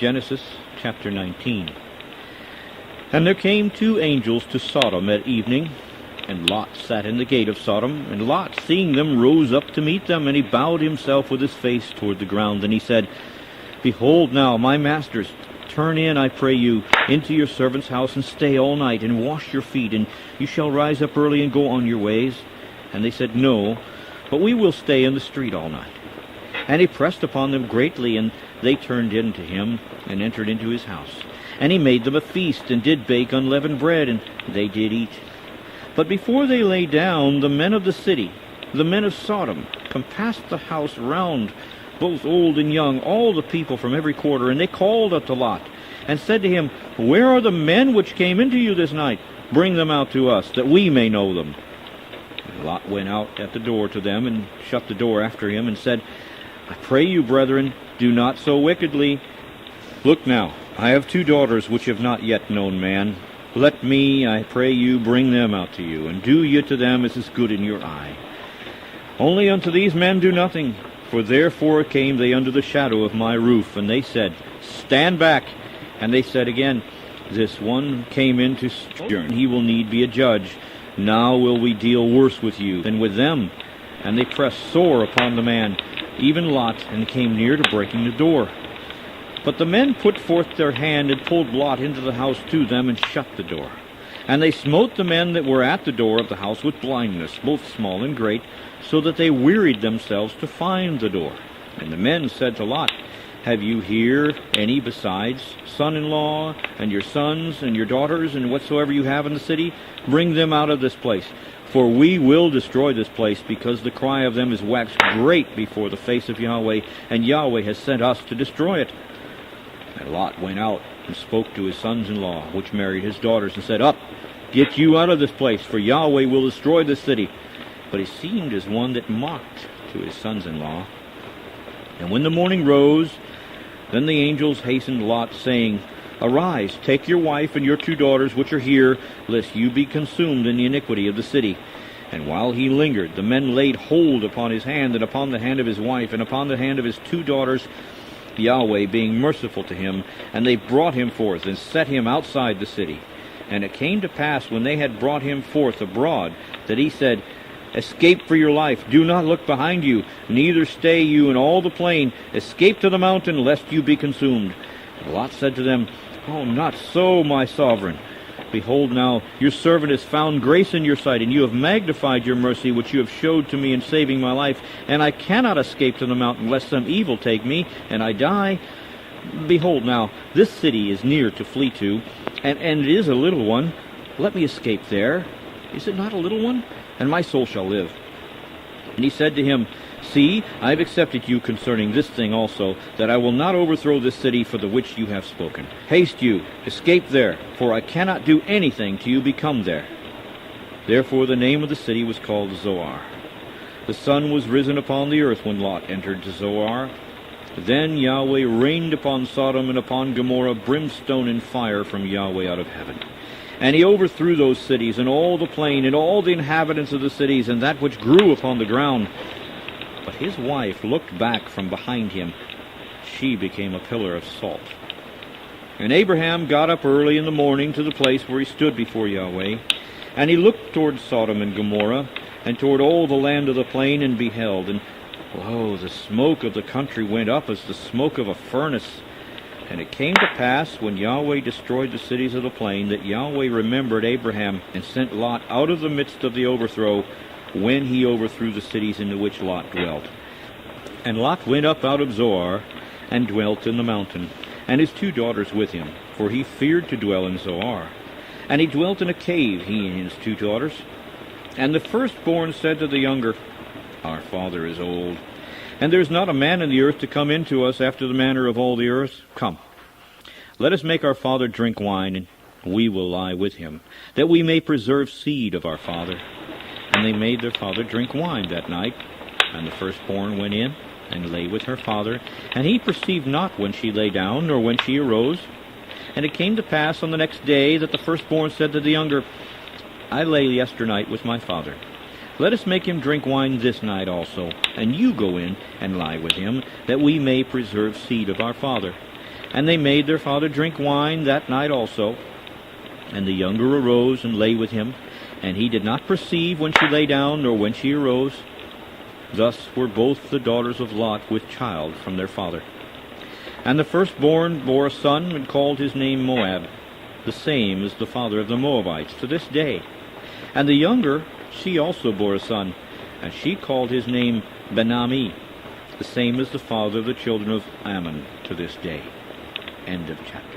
Genesis chapter 19. And there came two angels to Sodom at evening, and Lot sat in the gate of Sodom. And Lot, seeing them, rose up to meet them, and he bowed himself with his face toward the ground. And he said, Behold now, my masters, turn in, I pray you, into your servant's house, and stay all night, and wash your feet, and you shall rise up early and go on your ways. And they said, No, but we will stay in the street all night. And he pressed upon them greatly, and they turned in to him, and entered into his house. And he made them a feast, and did bake unleavened bread, and they did eat. But before they lay down, the men of the city, the men of Sodom, compassed the house round, both old and young, all the people from every quarter. And they called unto Lot, and said to him, Where are the men which came into you this night? Bring them out to us, that we may know them. And Lot went out at the door to them, and shut the door after him, and said, I pray you, brethren, do not so wickedly. Look now, I have two daughters which have not yet known man. Let me, I pray you, bring them out to you, and do ye to them as is good in your eye. Only unto these men do nothing, for therefore came they under the shadow of my roof. And they said, Stand back. And they said again, This one came in to sojourn, he will need be a judge. Now will we deal worse with you than with them. And they pressed sore upon the man, even Lot, and came near to breaking the door. But the men put forth their hand, and pulled Lot into the house to them, and shut the door. And they smote the men that were at the door of the house with blindness, both small and great, so that they wearied themselves to find the door. And the men said to Lot, Have you here any besides son-in-law, and your sons, and your daughters, and whatsoever you have in the city? Bring them out of this place. For we will destroy this place, because the cry of them is waxed great before the face of Yahweh, and Yahweh has sent us to destroy it. And Lot went out and spoke to his sons-in-law, which married his daughters, and said, Up, get you out of this place, for Yahweh will destroy this city. But he seemed as one that mocked to his sons-in-law. And when the morning rose, then the angels hastened Lot, saying, Arise, take your wife and your two daughters which are here, lest you be consumed in the iniquity of the city. And while he lingered, the men laid hold upon his hand, and upon the hand of his wife, and upon the hand of his two daughters, Yahweh being merciful to him. And they brought him forth, and set him outside the city. And it came to pass, when they had brought him forth abroad, that he said, Escape for your life, do not look behind you, neither stay you in all the plain. Escape to the mountain, lest you be consumed. And Lot said to them, Oh, not so, my sovereign. Behold now, your servant has found grace in your sight, and you have magnified your mercy, which you have showed to me in saving my life. And I cannot escape to the mountain, lest some evil take me, and I die. Behold now, this city is near to flee to, and it is a little one. Let me escape there. Is it not a little one? And my soul shall live. And he said to him, See, I have accepted you concerning this thing also, that I will not overthrow this city for the which you have spoken. Haste you, escape there, for I cannot do anything till you become there. Therefore the name of the city was called Zoar. The sun was risen upon the earth when Lot entered to Zoar. Then Yahweh rained upon Sodom and upon Gomorrah brimstone and fire from Yahweh out of heaven. And he overthrew those cities, and all the plain, and all the inhabitants of the cities, and that which grew upon the ground. But his wife looked back from behind him. She became a pillar of salt. And Abraham got up early in the morning to the place where he stood before Yahweh. And he looked toward Sodom and Gomorrah, and toward all the land of the plain, and beheld. And lo, the smoke of the country went up as the smoke of a furnace. And it came to pass, when Yahweh destroyed the cities of the plain, that Yahweh remembered Abraham, and sent Lot out of the midst of the overthrow, when he overthrew the cities in which Lot dwelt. And Lot went up out of Zoar, and dwelt in the mountain, and his two daughters with him, for he feared to dwell in Zoar. And he dwelt in a cave, he and his two daughters. And the firstborn said to the younger, Our father is old, and there is not a man in the earth to come in to us after the manner of all the earth. Come, let us make our father drink wine, and we will lie with him, that we may preserve seed of our father. And they made their father drink wine that night. And the firstborn went in, and lay with her father. And he perceived not when she lay down, nor when she arose. And it came to pass on the next day, that the firstborn said to the younger, I lay yesternight with my father. Let us make him drink wine this night also, and you go in and lie with him, that we may preserve seed of our father. And they made their father drink wine that night also. And the younger arose and lay with him, and he did not perceive when she lay down, nor when she arose. Thus were both the daughters of Lot with child from their father. And the firstborn bore a son, and called his name Moab. The same is the father of the Moabites to this day. And the younger, she also bore a son, and she called his name Ben-Ammi. The same is the father of the children of Ammon to this day. End of chapter.